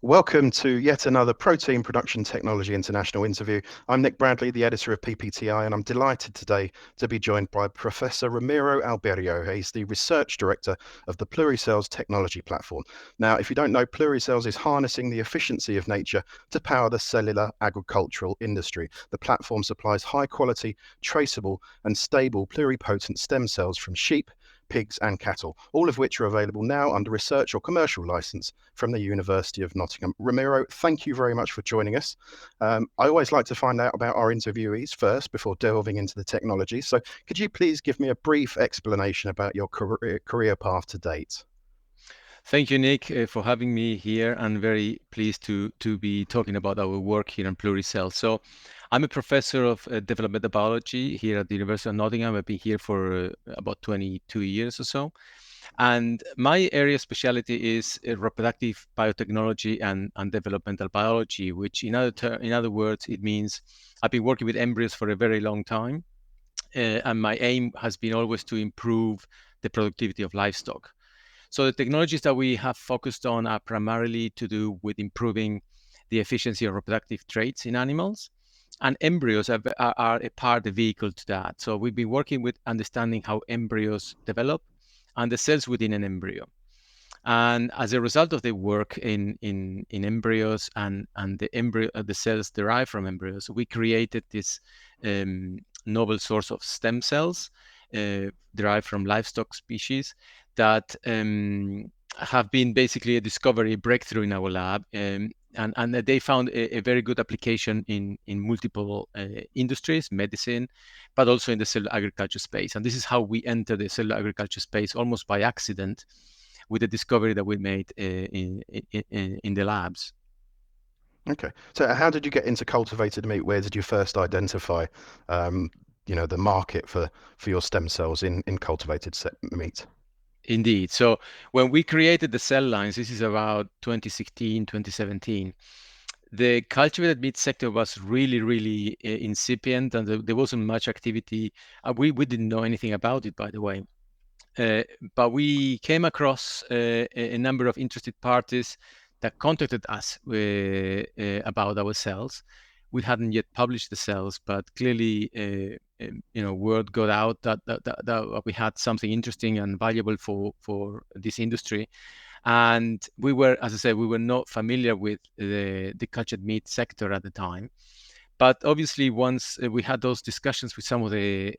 Welcome to yet another Protein Production Technology International interview. I'm Nick Bradley, the editor of PPTI, and I'm delighted today to be joined by Professor Ramiro Alberio. He's the research director of the PluriCells technology platform. Now, if you don't know, PluriCells is harnessing the efficiency of nature to power the cellular agricultural industry. The platform supplies high quality, traceable, and stable pluripotent stem cells from sheep, pigs and cattle, all of which are available now under research or commercial license from the University of Nottingham. Ramiro, thank you very much for joining us. I always like to find out about our interviewees first before delving into the technology. So could you please give me a brief explanation about your career path to date? Thank you, Nick, for having me here. I'm very pleased to be talking about our work here in PluriCells. So I'm a professor of developmental biology here at the University of Nottingham. I've been here for about 22 years or so. And my area of specialty is reproductive biotechnology and developmental biology, which in other words, it means I've been working with embryos for a very long time. And my aim has been always to improve the productivity of livestock. So the technologies that we have focused on are primarily to do with improving the efficiency of reproductive traits in animals. And embryos are a part, of the vehicle to that. So we've been working with understanding how embryos develop and the cells within an embryo. And as a result of the work in embryos and the cells derived from embryos, we created this novel source of stem cells derived from livestock species that have been basically a discovery breakthrough in our lab. And they found a very good application in multiple industries, medicine, but also in the cellular agriculture space. And this is how we entered the cellular agriculture space almost by accident with the discovery that we made in the labs. Okay, so how did you get into cultivated meat? Where did you first identify, the market for your stem cells in cultivated meat? Indeed. So when we created the cell lines, this is about 2016, 2017, the cultivated meat sector was really, really incipient, and there wasn't much activity. We didn't know anything about it, by the way. But we came across a number of interested parties that contacted us about our cells. We hadn't yet published the cells, but clearly, word got out that we had something interesting and valuable for this industry. And we were, as I said, we were not familiar with the cultured meat sector at the time. But obviously, once we had those discussions with some of the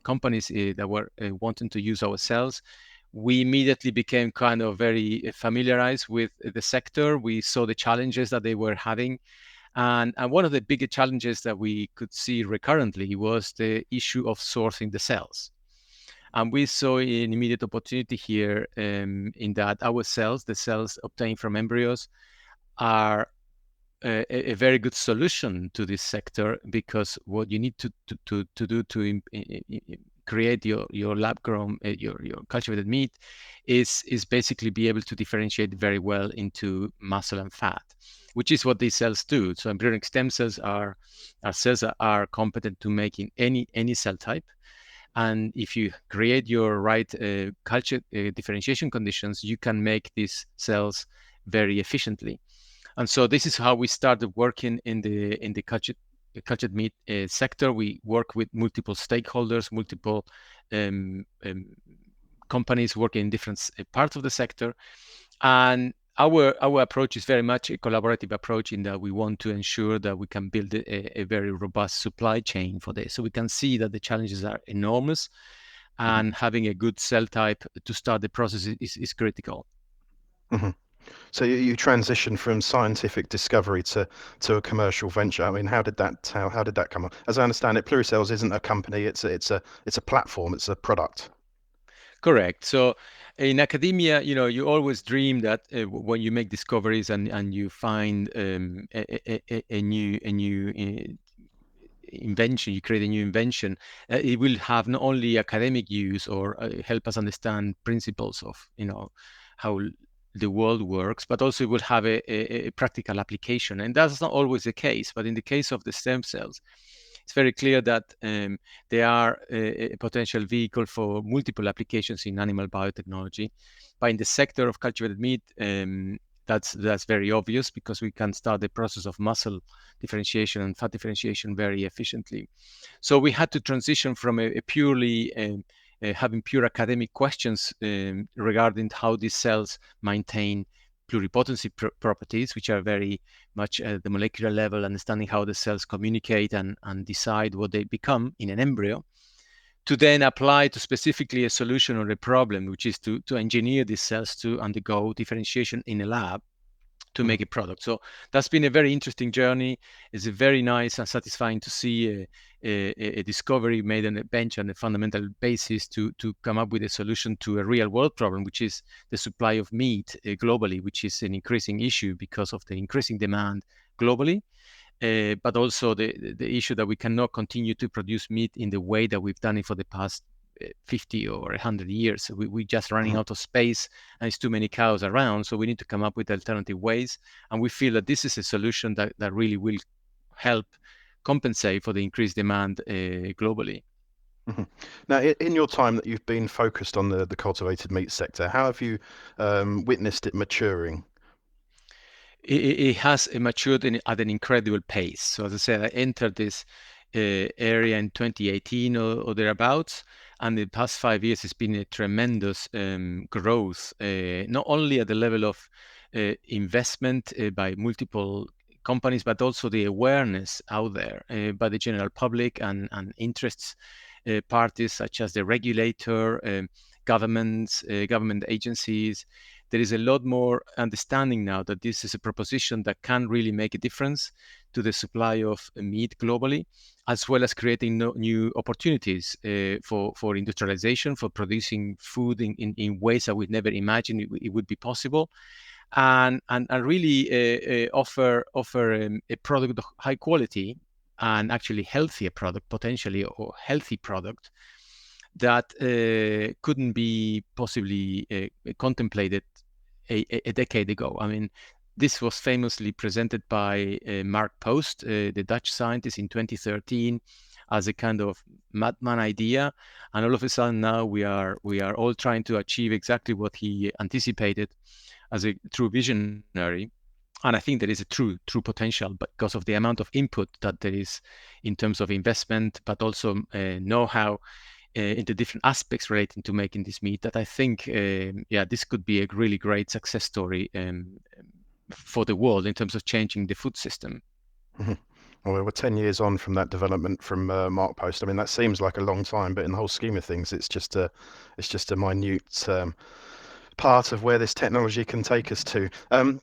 companies that were wanting to use our cells, we immediately became kind of very familiarized with the sector. We saw the challenges that they were having. And one of the bigger challenges that we could see recurrently was the issue of sourcing the cells. And we saw an immediate opportunity here in that our cells, the cells obtained from embryos, are a very good solution to this sector, because what you need to do to create your lab grown your cultivated meat is basically be able to differentiate very well into muscle and fat, which is what these cells do. So embryonic stem cells are cells that are competent to making any cell type. And if you create your right culture differentiation conditions, you can make these cells very efficiently. And so this is how we started working in the cultured meat sector. We work with multiple stakeholders, multiple companies working in different parts of the sector. And our approach is very much a collaborative approach, in that we want to ensure that we can build a very robust supply chain for this. So we can see that the challenges are enormous, and having a good cell type to start the process is critical. Mm-hmm. So you transitioned from scientific discovery to a commercial venture. I mean, how did that come on? As I understand it, PluriCells isn't a company; it's a platform, it's a product. Correct. So in academia, you always dream that when you make discoveries and you find a new invention, you create a new invention, it will have not only academic use or help us understand principles of how the world works, but also it will have a practical application. And that's not always the case. But in the case of the stem cells, it's very clear that they are a potential vehicle for multiple applications in animal biotechnology. But in the sector of cultivated meat, that's very obvious because we can start the process of muscle differentiation and fat differentiation very efficiently. So we had to transition from a purely having pure academic questions regarding how these cells maintain pluripotency properties, which are very much at the molecular level, understanding how the cells communicate and decide what they become in an embryo, to then apply to specifically a solution or a problem, which is to engineer these cells to undergo differentiation in a lab to make a product. So that's been a very interesting journey. It's very nice and satisfying to see a discovery made on a bench and a fundamental basis to come up with a solution to a real world problem, which is the supply of meat globally, which is an increasing issue because of the increasing demand globally. But also the issue that we cannot continue to produce meat in the way that we've done it for the past 50 or 100 years. We're just running out of space and it's too many cows around. So we need to come up with alternative ways. And we feel that this is a solution that really will help compensate for the increased demand globally. Now, in your time that you've been focused on the cultivated meat sector, how have you witnessed it maturing? It has matured at an incredible pace. So as I said, I entered this area in 2018 or thereabouts, and the past 5 years has been a tremendous growth, not only at the level of investment by multiple companies, but also the awareness out there by the general public and interests parties such as the regulator, governments, government agencies. There is a lot more understanding now that this is a proposition that can really make a difference to the supply of meat globally, as well as creating new opportunities for industrialization, for producing food in ways that we'd never imagined it would be possible, and really offer a product of high quality and actually healthier product, potentially, or healthy product that couldn't be possibly contemplated a decade ago. I mean, this was famously presented by Mark Post, the Dutch scientist, in 2013 as a kind of madman idea, and all of a sudden now we are all trying to achieve exactly what he anticipated as a true visionary. And I think there is a true potential, but because of the amount of input that there is in terms of investment, but also know-how into different aspects relating to making this meat, that I think, this could be a really great success story for the world in terms of changing the food system. Well, we're 10 years on from that development from Mark Post. I mean, that seems like a long time, but in the whole scheme of things, it's just a minute part of where this technology can take us to.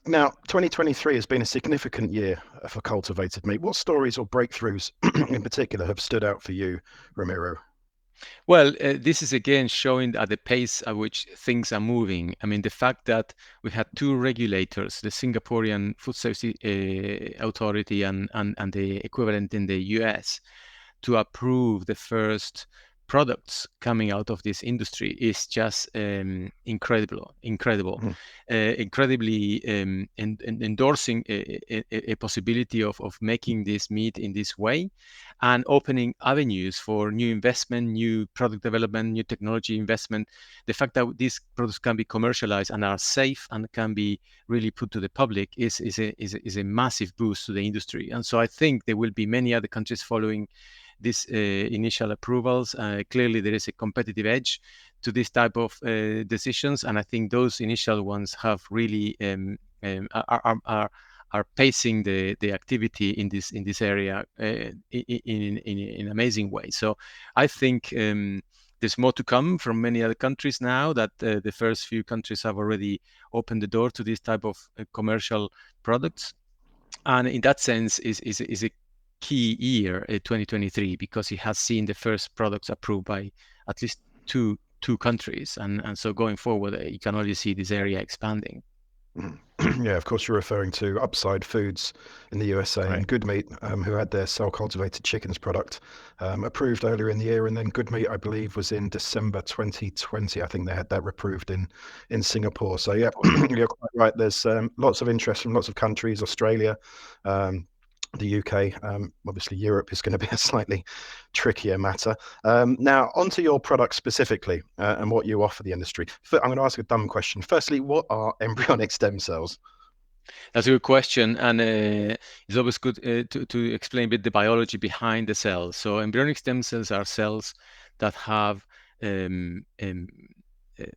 Now, 2023 has been a significant year for cultivated meat. What stories or breakthroughs in particular have stood out for you, Ramiro? Well, this is again showing at the pace at which things are moving. I mean, the fact that we had two regulators, the Singaporean Food Safety Authority and the equivalent in the US, to approve the first products coming out of this industry is just incredible, incredibly endorsing a possibility of making this meat in this way and opening avenues for new investment, new product development, new technology investment. The fact that these products can be commercialized and are safe and can be really put to the public is a massive boost to the industry. And so I think there will be many other countries following these initial approvals. Clearly, there is a competitive edge to this type of decisions, and I think those initial ones have really are pacing the activity in this area in an amazing way. So I think there's more to come from many other countries now that the first few countries have already opened the door to this type of commercial products, and in that sense is a key year, 2023, because it has seen the first products approved by at least two countries, and so going forward, you can only see this area expanding. Yeah, of course, you're referring to Upside Foods in the USA and Right. Good Meat, who had their cell cultivated chickens product approved earlier in the year, and then Good Meat, I believe, was in December 2020. I think they had that approved in Singapore. So yeah, you're quite right. There's lots of interest from lots of countries, Australia, the UK, obviously Europe is going to be a slightly trickier matter. Now, onto your product specifically and what you offer the industry. I'm going to ask a dumb question. Firstly, what are embryonic stem cells? That's a good question, and it's always good to explain a bit the biology behind the cells. So embryonic stem cells are cells that have um, um,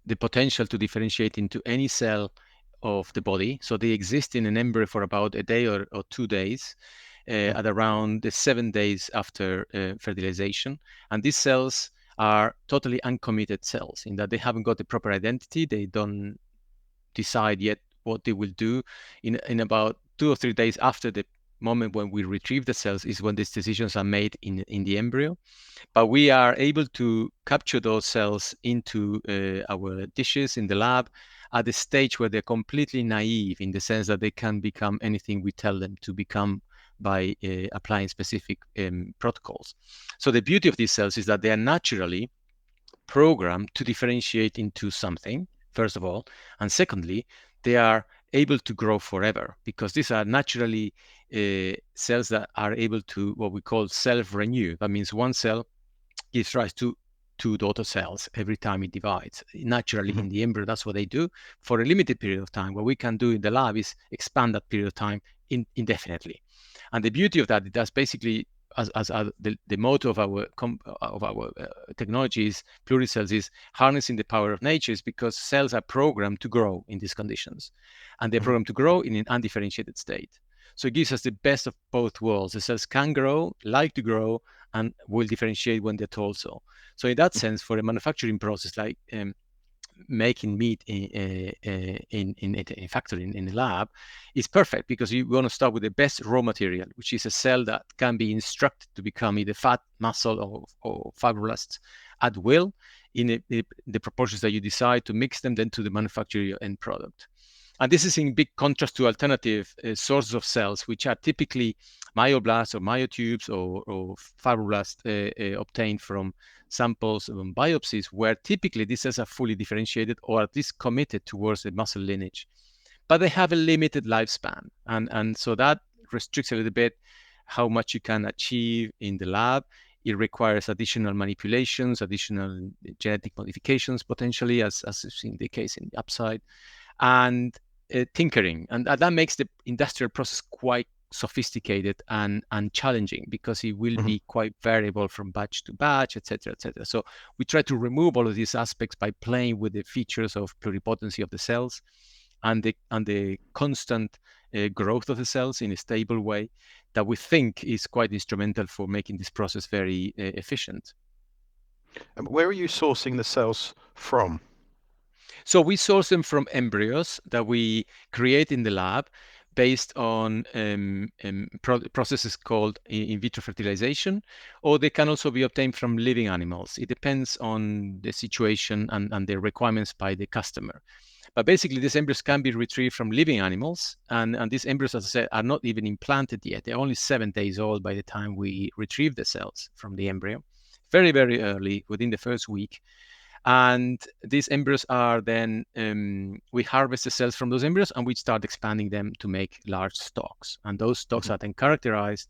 the potential to differentiate into any cell of the body. So they exist in an embryo for about a day or 2 days, at around the 7 days after fertilization. And these cells are totally uncommitted cells in that they haven't got the proper identity. They don't decide yet what they will do. In about 2 or 3 days after the moment when we retrieve the cells is when these decisions are made in the embryo. But we are able to capture those cells into our dishes in the lab at the stage where they're completely naive, in the sense that they can become anything we tell them to become by applying specific protocols. So the beauty of these cells is that they are naturally programmed to differentiate into something, first of all, and secondly, they are able to grow forever, because these are naturally cells that are able to what we call self-renew. That means one cell gives rise to two daughter cells every time it divides. Naturally, Mhm. in the embryo, that's what they do for a limited period of time. What we can do in the lab is expand that period of time indefinitely. And the beauty of that, that's basically as the motto of our technology is PluriCells, is harnessing the power of nature, is because cells are programmed to grow in these conditions, and they're Mhm. programmed to grow in an undifferentiated state. So it gives us the best of both worlds. The cells can grow, like to grow, and will differentiate when they're told so. So in that sense, for a manufacturing process like making meat in a factory, in a lab, is perfect, because you want to start with the best raw material, which is a cell that can be instructed to become either fat, muscle, or fibroblasts at will in the proportions that you decide to mix them then to the manufacture your end product. And this is in big contrast to alternative sources of cells, which are typically myoblasts or myotubes or fibroblasts obtained from samples from biopsies, where typically these cells are fully differentiated or at least committed towards the muscle lineage. But they have a limited lifespan. And so that restricts a little bit how much you can achieve in the lab. It requires additional manipulations, additional genetic modifications, potentially, as is in the case in the upside, and tinkering. And that makes the industrial process quite sophisticated and challenging, because it will Mhm. be quite variable from batch to batch, etc., etc. So we try to remove all of these aspects by playing with the features of pluripotency of the cells and the constant growth of the cells in a stable way, that we think is quite instrumental for making this process very efficient. Where are you sourcing the cells from? So we source them from embryos that we create in the lab based on processes called in vitro fertilization, or they can also be obtained from living animals. It depends on the situation and the requirements by the customer. But basically, these embryos can be retrieved from living animals, and these embryos, as I said, are not even implanted yet. They're only 7 days old by the time we retrieve the cells from the embryo. Very, very early, within the first week. And these embryos are then, we harvest the cells from those embryos and we start expanding them to make large stocks. And those stocks Mhm. are then characterized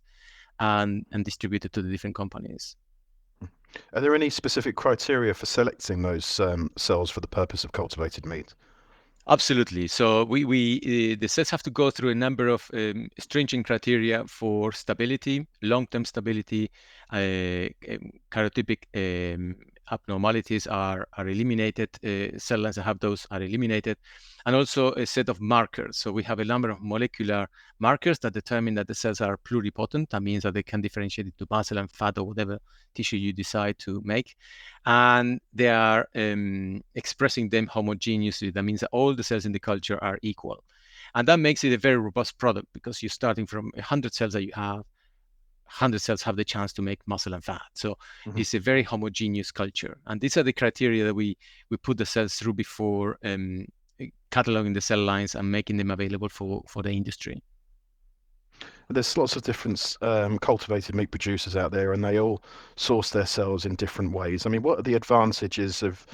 and distributed to the different companies. Are there any specific criteria for selecting those cells for the purpose of cultivated meat? Absolutely. So the cells have to go through a number of stringent criteria for stability, long-term stability. Karyotypic abnormalities are eliminated. Cell lines that have those are eliminated, and also a set of markers. So we have a number of molecular markers that determine that the cells are pluripotent. That means that they can differentiate into muscle and fat or whatever tissue you decide to make, and they are expressing them homogeneously. That means that all the cells in the culture are equal. And that makes it a very robust product, because you're starting from 100 cells that you have, 100 cells have the chance to make muscle and fat. So Mhm. it's a very homogeneous culture. And these are the criteria that we put the cells through before cataloging the cell lines and making them available for the industry. There's lots of different cultivated meat producers out there, and they all source their cells in different ways. I mean, what are the advantages of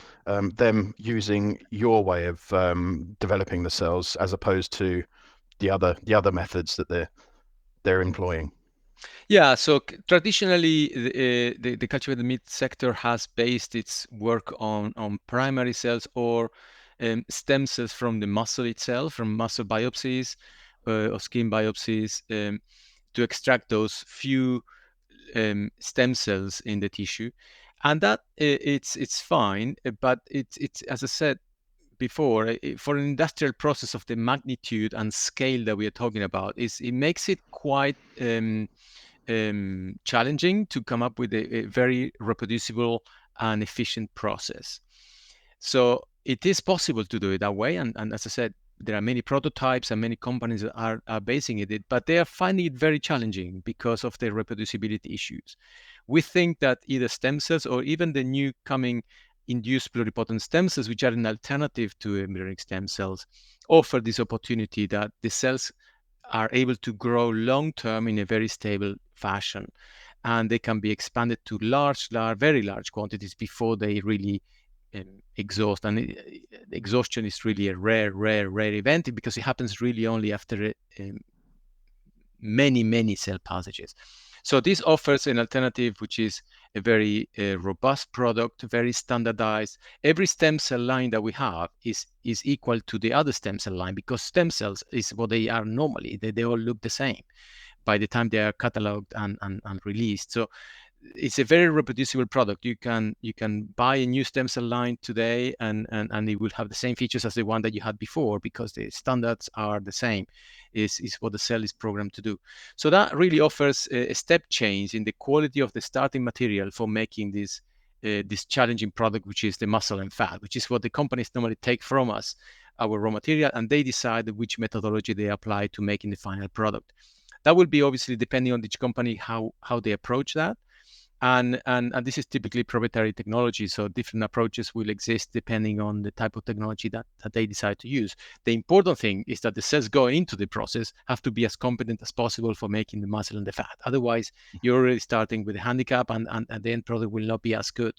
them using your way of developing the cells as opposed to the other methods that they're employing? Yeah, so traditionally, the cultivated meat sector has based its work on primary cells or stem cells from the muscle itself, from muscle biopsies, or skin biopsies to extract those few stem cells in the tissue, and that it's fine, but it's as I said before, for an industrial process of the magnitude and scale that we are talking about, it makes it quite challenging to come up with a very reproducible and efficient process. So it is possible to do it that way, and as I said, there are many prototypes and many companies that are basing it, but they are finding it very challenging because of the reproducibility issues. We think that either stem cells or even the new coming induced pluripotent stem cells, which are an alternative to embryonic stem cells, offer this opportunity that the cells are able to grow long term in a very stable fashion, and they can be expanded to very large quantities before they really exhaust. And exhaustion is really a rare event because it happens really only after many cell passages. So this offers an alternative, which is a very robust product, very standardized. Every stem cell line that we have is equal to the other stem cell line, because stem cells is what they are normally. They all look the same by the time they are cataloged and released. So it's a very reproducible product. You can buy a new stem cell line today, and it will have the same features as the one that you had before, because the standards are the same. Is what the cell is programmed to do. So that really offers a step change in the quality of the starting material for making this challenging product, which is the muscle and fat, which is what the companies normally take from us, our raw material, and they decide which methodology they apply to making the final product. That will be obviously depending on each company how they approach that. And this is typically proprietary technology, so different approaches will exist depending on the type of technology that they decide to use. The important thing is that the cells going into the process have to be as competent as possible for making the muscle and the fat. Otherwise, you're already starting with a handicap, and the end product will not be as good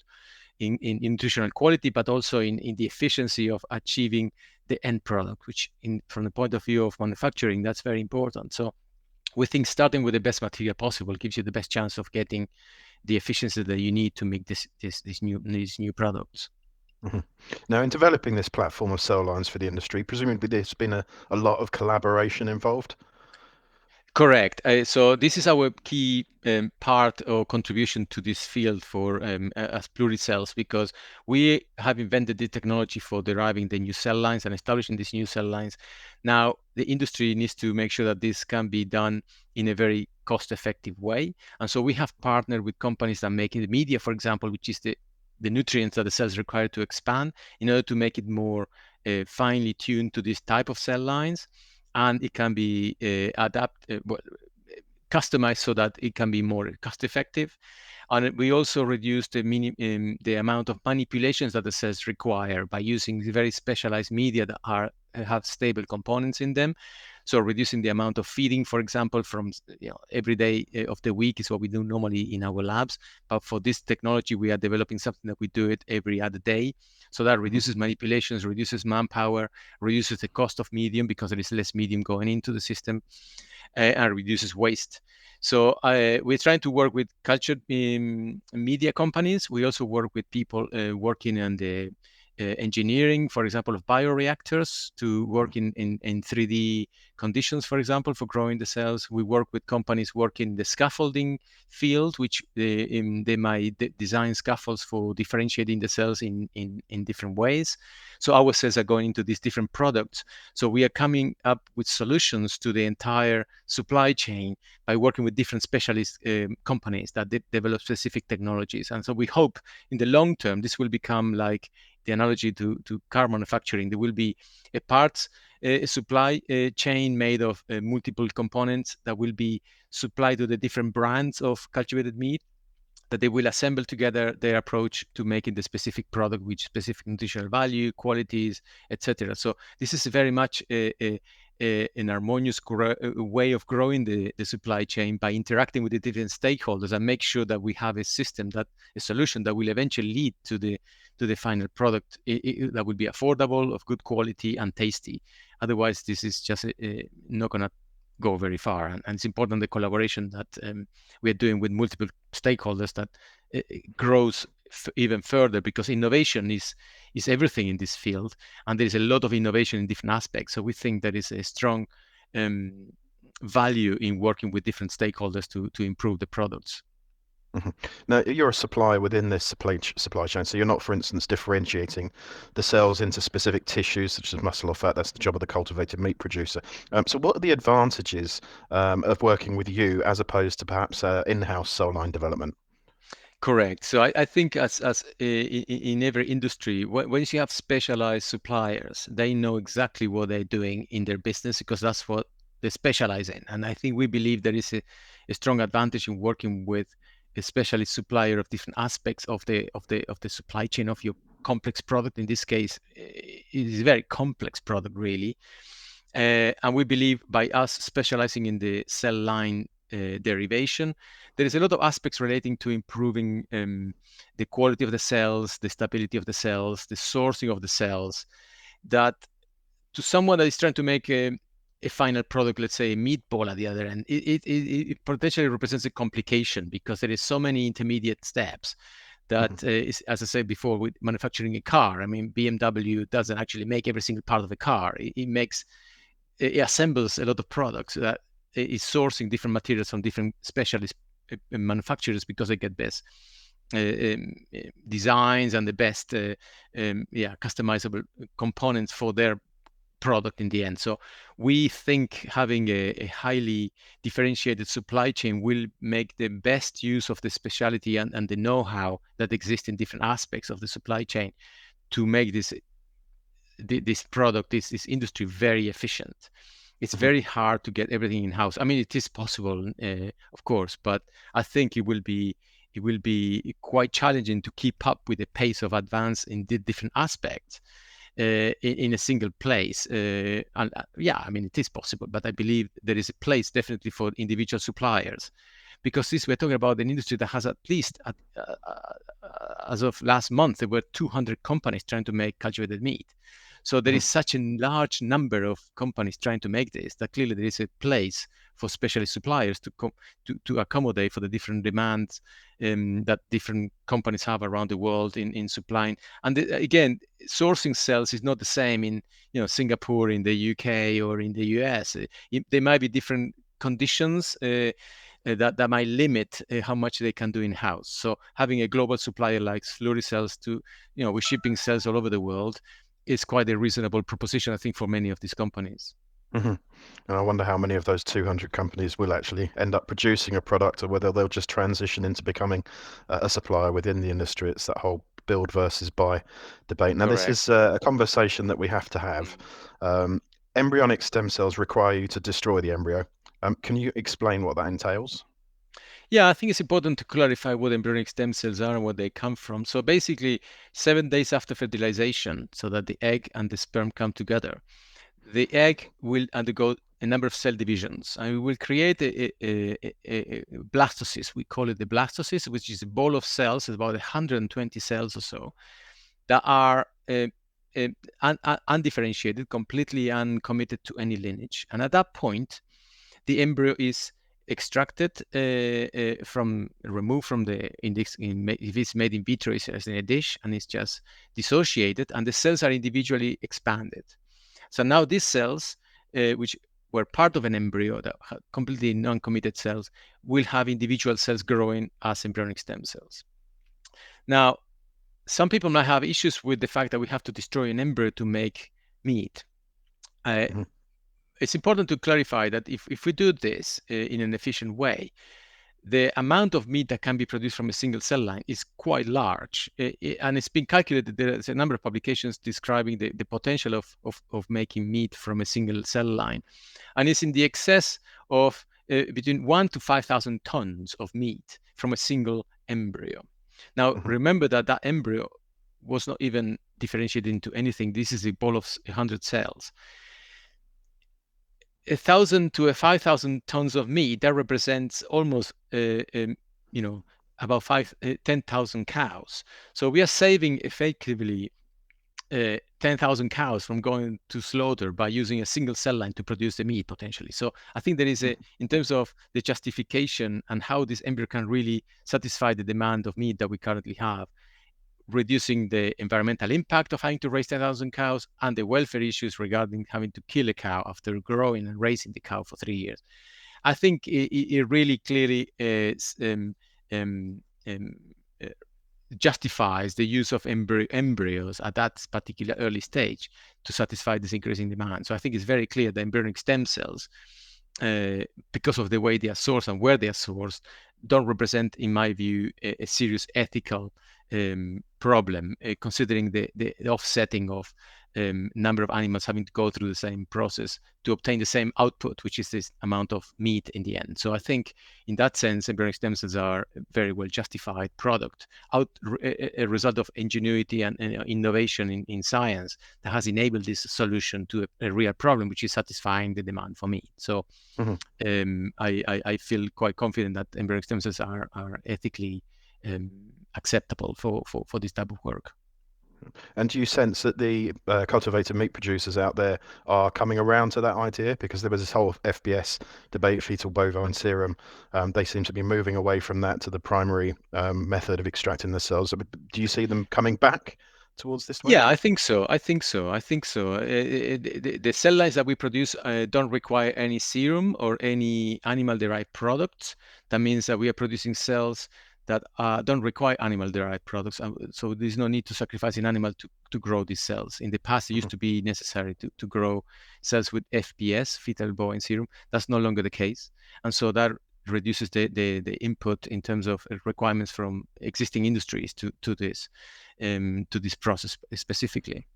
in nutritional quality, but also in the efficiency of achieving the end product, which from the point of view of manufacturing, that's very important. So we think starting with the best material possible gives you the best chance of getting the efficiency that you need to make these new products. Mm-hmm. Now, in developing this platform of cell lines for the industry, presumably there's been a lot of collaboration involved. Correct. So this is our key part or contribution to this field for as PluriCells, because we have invented the technology for deriving the new cell lines and establishing these new cell lines. Now, the industry needs to make sure that this can be done in a very cost-effective way. And so we have partnered with companies that make the media, for example, which is the nutrients that the cells require to expand, in order to make it more finely tuned to this type of cell lines. And it can be customized so that it can be more cost effective. And we also reduce the amount of manipulations that the cells require by using very specialized media that have stable components in them. So reducing the amount of feeding, for example, from every day of the week is what we do normally in our labs. But for this technology, we are developing something that we do it every other day. So that reduces manipulations, reduces manpower, reduces the cost of medium because there is less medium going into the system, and reduces waste. So we're trying to work with cultured media companies. We also work with people working on the engineering, for example, of bioreactors to work in 3D conditions, for example, for growing the cells. We work with companies working in the scaffolding field, which they might design scaffolds for differentiating the cells in different ways. So our cells are going into these different products. So we are coming up with solutions to the entire supply chain by working with different specialist companies that develop specific technologies. And so we hope in the long term, this will become like the analogy to car manufacturing. There will be a parts supply chain made of multiple components that will be supplied to the different brands of cultivated meat, that they will assemble together their approach to making the specific product with specific nutritional value, qualities, etc. So this is very much an harmonious way of growing the supply chain by interacting with the different stakeholders and make sure that we have a solution that will eventually lead to the final product that will be affordable, of good quality, and tasty. Otherwise, this is just not going to go very far. And it's important the collaboration that we are doing with multiple stakeholders that grows even further, because innovation is everything in this field, and there is a lot of innovation in different aspects. So we think there is a strong value in working with different stakeholders to improve the products. Now, you're a supplier within this supply chain, so you're not, for instance, differentiating the cells into specific tissues such as muscle or fat. That's the job of the cultivated meat producer. So, what are the advantages of working with you as opposed to perhaps in-house cell line development? Correct. So I think in every industry, once you have specialized suppliers, they know exactly what they're doing in their business because that's what they specialize in. And I think we believe there is a strong advantage in working with a specialist supplier of different aspects of the supply chain of your complex product. In this case, it is a very complex product, really. And we believe by us specializing in the cell line derivation, there is a lot of aspects relating to improving the quality of the cells, the stability of the cells, the sourcing of the cells, that to someone that is trying to make a final product, let's say a meatball at the other end, it potentially represents a complication because there is so many intermediate steps that is, as I said before, with manufacturing a car. I mean, BMW doesn't actually make every single part of the car. It assembles a lot of products that is sourcing different materials from different specialist manufacturers because they get best designs and the best customizable components for their product in the end. So we think having a highly differentiated supply chain will make the best use of the specialty and the know-how that exists in different aspects of the supply chain to make this product, this industry very efficient. It's very hard to get everything in house. I mean, it is possible, of course, but I think it will be quite challenging to keep up with the pace of advance in the different aspects in a single place. Yeah, I mean, it is possible, but I believe there is a place definitely for individual suppliers, because we're talking about an industry that has at least, as of last month, there were 200 companies trying to make cultivated meat. So there is such a large number of companies trying to make this that clearly there is a place for specialist suppliers to accommodate for the different demands that different companies have around the world in supplying. And again, sourcing cells is not the same in Singapore, in the UK, or in the US. There might be different conditions that might limit how much they can do in house. So having a global supplier like PluriCells with shipping cells all over the world is quite a reasonable proposition, I think, for many of these companies. And I wonder how many of those 200 companies will actually end up producing a product, or whether they'll just transition into becoming a supplier within the industry. It's that whole build versus buy debate. Now, this Correct. is a conversation that we have to have. Embryonic stem cells require you to destroy the embryo. Can you explain what that entails? Yeah, I think it's important to clarify what embryonic stem cells are and where they come from. So basically, 7 days after fertilization, so that the egg and the sperm come together, the egg will undergo a number of cell divisions, and we will create a blastocyst. We call it the blastocyst, which is a ball of cells, about 120 cells or so, that are undifferentiated, completely uncommitted to any lineage. And at that point, the embryo is extracted removed from the index. If it's made in vitro, it's in a dish and it's just dissociated, and the cells are individually expanded. So now these cells, which were part of an embryo, that had completely non-committed cells, will have individual cells growing as embryonic stem cells. Now, some people might have issues with the fact that we have to destroy an embryo to make meat. It's important to clarify that if we do this in an efficient way, the amount of meat that can be produced from a single cell line is quite large. And it's been calculated. There's a number of publications describing the potential of making meat from a single cell line. And it's in the excess of between 1,000 to 5,000 tons of meat from a single embryo. Now, remember that embryo was not even differentiated into anything. This is a ball of 100 cells. 1,000 to 5,000 tons of meat, that represents almost about 10,000 cows. So we are saving effectively 10,000 cows from going to slaughter by using a single cell line to produce the meat potentially. So I think there is in terms of the justification and how this embryo can really satisfy the demand of meat that we currently have, reducing the environmental impact of having to raise 10,000 cows and the welfare issues regarding having to kill a cow after growing and raising the cow for 3 years. I think it really clearly um, um, uh, justifies the use of embryos at that particular early stage to satisfy this increasing demand. So I think it's very clear that embryonic stem cells, because of the way they are sourced and where they are sourced, don't represent, in my view, a serious ethical problem, considering the offsetting of number of animals having to go through the same process to obtain the same output, which is this amount of meat in the end. So I think in that sense, embryonic stem cells are a very well justified product, a result of ingenuity and innovation in science that has enabled this solution to a real problem, which is satisfying the demand for meat. So I feel quite confident that embryonic stem cells are ethically acceptable for this type of work. And do you sense that the cultivated meat producers out there are coming around to that idea? Because there was this whole FBS debate, fetal bovine serum. They seem to be moving away from that to the primary method of extracting the cells. Do you see them coming back towards this way? Yeah, I think so. The cell lines that we produce don't require any serum or any animal-derived products. That means that we are producing cells that don't require animal-derived products. So there's no need to sacrifice an animal to grow these cells. In the past, it used to be necessary to grow cells with FBS, fetal bovine serum. That's no longer the case. And so that reduces the input in terms of requirements from existing industries to this process specifically.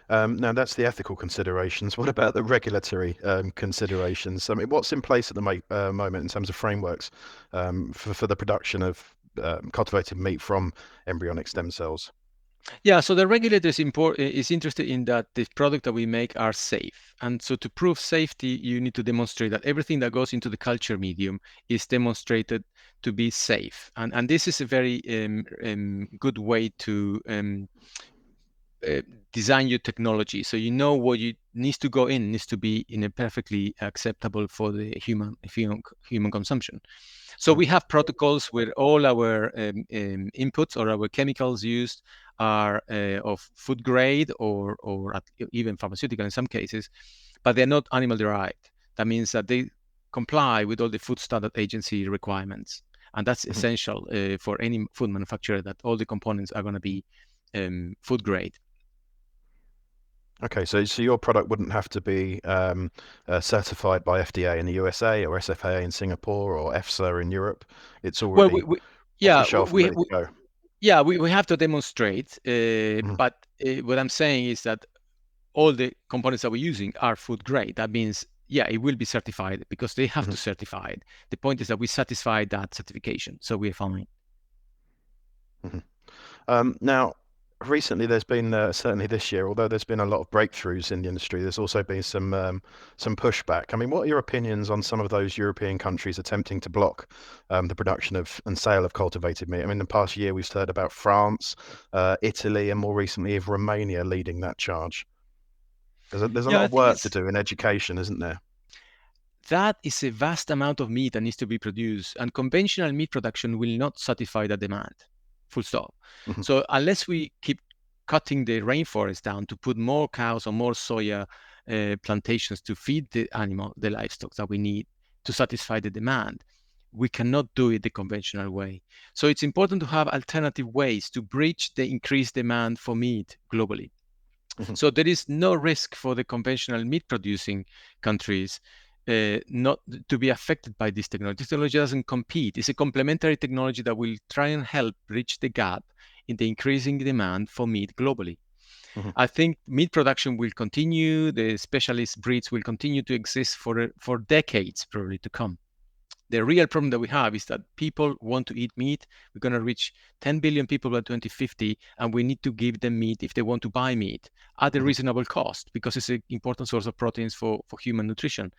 Now that's the ethical considerations. What about the regulatory considerations? I mean, what's in place at the moment in terms of frameworks for the production of cultivated meat from embryonic stem cells? Yeah, so the regulator is interested in that the product that we make are safe. And so to prove safety, you need to demonstrate that everything that goes into the culture medium is demonstrated to be safe. And this is a very good way to design your technology. So you know what you needs to go in needs to be in a perfectly acceptable for the human consumption. So we have protocols where all our inputs or our chemicals used are of food grade or even pharmaceutical in some cases, but they're not animal derived. That means that they comply with all the Food Standard Agency requirements. And that's essential for any food manufacturer, that all the components are going to be food grade. Okay, so your product wouldn't have to be certified by FDA in the USA or SFA in Singapore or EFSA in Europe. It's Well, already off the yeah, shelf and ready to go. yeah, we have to demonstrate, Mhm, but what I'm saying is that all the components that we're using are food grade. That means, yeah, it will be certified because they have mhm, to certify it. The point is that we satisfy that certification, so we're fine. mhm. Now, recently there's been certainly this year, although there's been a lot of breakthroughs in the industry, there's also been some pushback. I mean, what are your opinions on some of those European countries attempting to block the production of and sale of cultivated meat? I mean, in the past year we've heard about France, Italy, and more recently of Romania leading that charge. There's a Yeah, lot I of think work to do in education, isn't there? that is a vast amount of meat that needs to be produced, and conventional meat production will not satisfy that demand. Full stop. Mhm, So unless we keep cutting the rainforest down to put more cows or more soya plantations to feed the livestock that we need to satisfy the demand, we cannot do it the conventional way. So it's important to have alternative ways to bridge the increased demand for meat globally. mhm, So there is no risk for the conventional meat producing countries not to be affected by this technology. This technology doesn't compete. It's a complementary technology that will try and help bridge the gap in the increasing demand for meat globally. mhm, I think meat production will continue. The specialist breeds will continue to exist for decades probably to come. The real problem that we have is that people want to eat meat. We're going to reach 10 billion people by 2050, and we need to give them meat if they want to buy meat at a mhm, reasonable cost because it's an important source of proteins for human nutrition.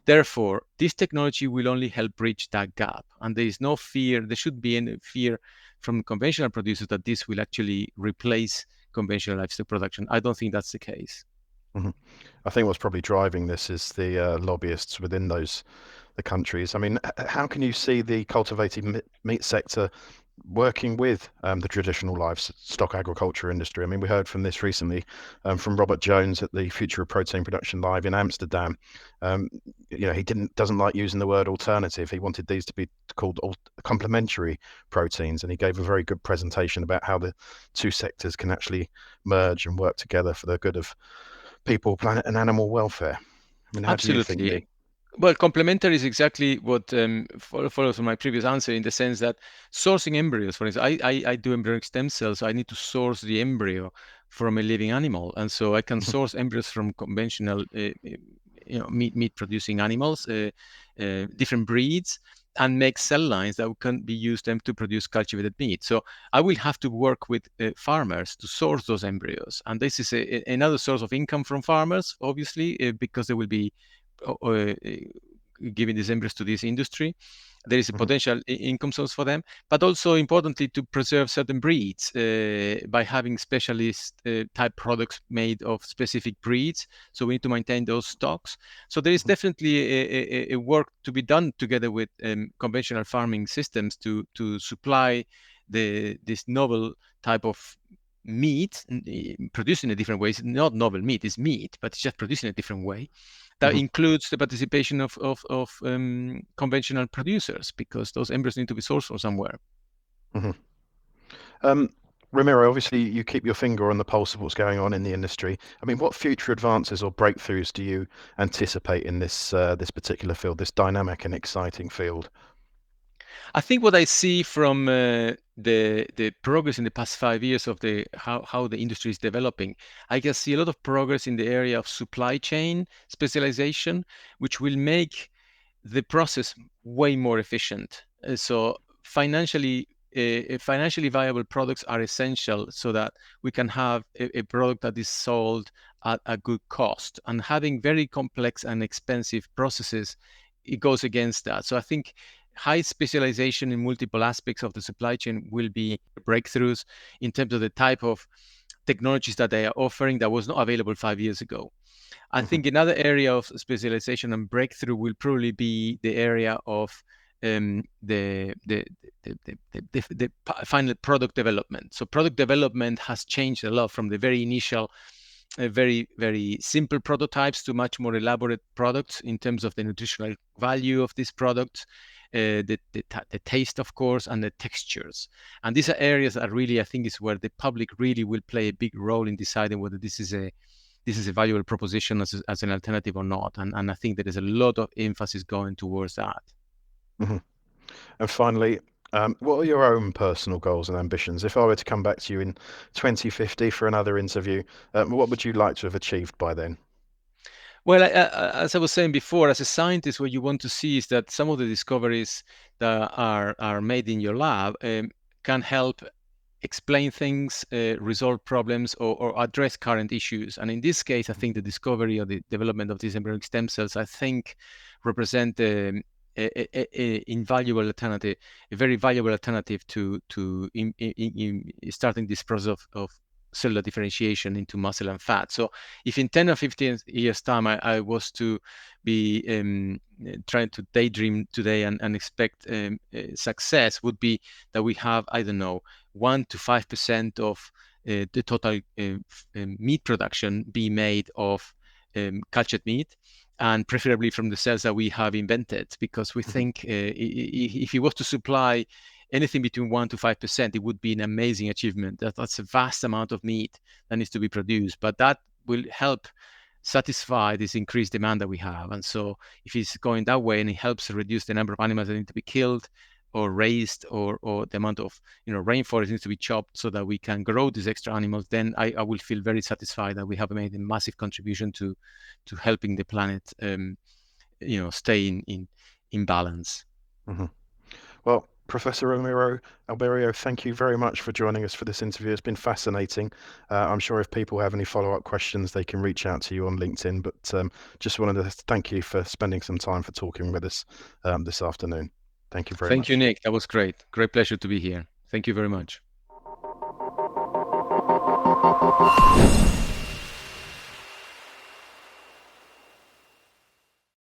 Therefore, this technology will only help bridge that gap. And there is no fear, there should be any fear from conventional producers that this will actually replace conventional livestock production. I don't think that's the case. mhm. I think what's probably driving this is the lobbyists within the countries. I mean, how can you see the cultivated meat sector working with the traditional livestock agriculture industry. I mean, we heard from this recently from Robert Jones at the Future of Protein Production Live in Amsterdam. Um, he doesn't like using the word alternative. He wanted these to be called complementary proteins, and he gave a very good presentation about how the two sectors can actually merge and work together for the good of people, planet, and animal welfare. I mean, how do you think, Absolutely. Nick? Well, complementary is exactly what follows from my previous answer, in the sense that sourcing embryos, for instance, I do embryonic stem cells, so I need to source the embryo from a living animal, and so I can source embryos from conventional, meat producing animals, different breeds, and make cell lines that can be used them to produce cultivated meat. So I will have to work with farmers to source those embryos, and this is another source of income from farmers, obviously, because they will be giving these embryos to this industry. There is a potential income source for them, but also importantly to preserve certain breeds by having specialist type products made of specific breeds. So we need to maintain those stocks. So there is definitely a work to be done together with conventional farming systems to supply this novel type of meat produced in a different way. It's not novel meat, it's meat, but it's just produced in a different way. That includes the participation of conventional producers, because those embryos need to be sourced from somewhere. Ramiro, obviously you keep your finger on the pulse of what's going on in the industry. I mean, what future advances or breakthroughs do you anticipate in this particular field, this dynamic and exciting field? I think what I see from the progress in the past 5 years of the how the industry is developing, I can see a lot of progress in the area of supply chain specialization, which will make the process way more efficient. So financially viable products are essential, so that we can have a product that is sold at a good cost. And having very complex and expensive processes, it goes against that. So I think high specialization in multiple aspects of the supply chain will be breakthroughs in terms of the type of technologies that they are offering that was not available 5 years ago. I think another area of specialization and breakthrough will probably be the area of the final product development. So product development has changed a lot from the very initial, very, very simple prototypes to much more elaborate products in terms of the nutritional value of these products, the taste, of course, and the textures. And these are areas that really, I think, is where the public really will play a big role in deciding whether this is a valuable proposition as an alternative or not. And I think there is a lot of emphasis going towards that. And finally, what are your own personal goals and ambitions? If I were to come back to you in 2050 for another interview, what would you like to have achieved by then? Well, as I was saying before, as a scientist, what you want to see is that some of the discoveries that are made in your lab can help explain things, resolve problems, or address current issues. And in this case, I think the discovery or the development of these embryonic stem cells, I think, represent a invaluable alternative, a very valuable alternative to starting this process of cellular differentiation into muscle and fat. So if in 10 or 15 years time I was to be trying to daydream today and expect success, would be that we have, I don't know, 1 to 5% of the total meat production be made of cultured meat, and preferably from the cells that we have invented, because we think if it was to supply anything between 1 to 5%, it would be an amazing achievement. That's a vast amount of meat that needs to be produced, but that will help satisfy this increased demand that we have. And so if it's going that way and it helps reduce the number of animals that need to be killed or raised, or the amount of rainforest needs to be chopped so that we can grow these extra animals, then I will feel very satisfied that we have made a massive contribution to helping the planet stay in balance. Well, Professor Ramiro Alberio, thank you very much for joining us for this interview. It's been fascinating. I'm sure if people have any follow-up questions, they can reach out to you on LinkedIn. But just wanted to thank you for spending some time for talking with us this afternoon. Thank you very Thank you, much. Nick. That was great. Great pleasure to be here. Thank you very much.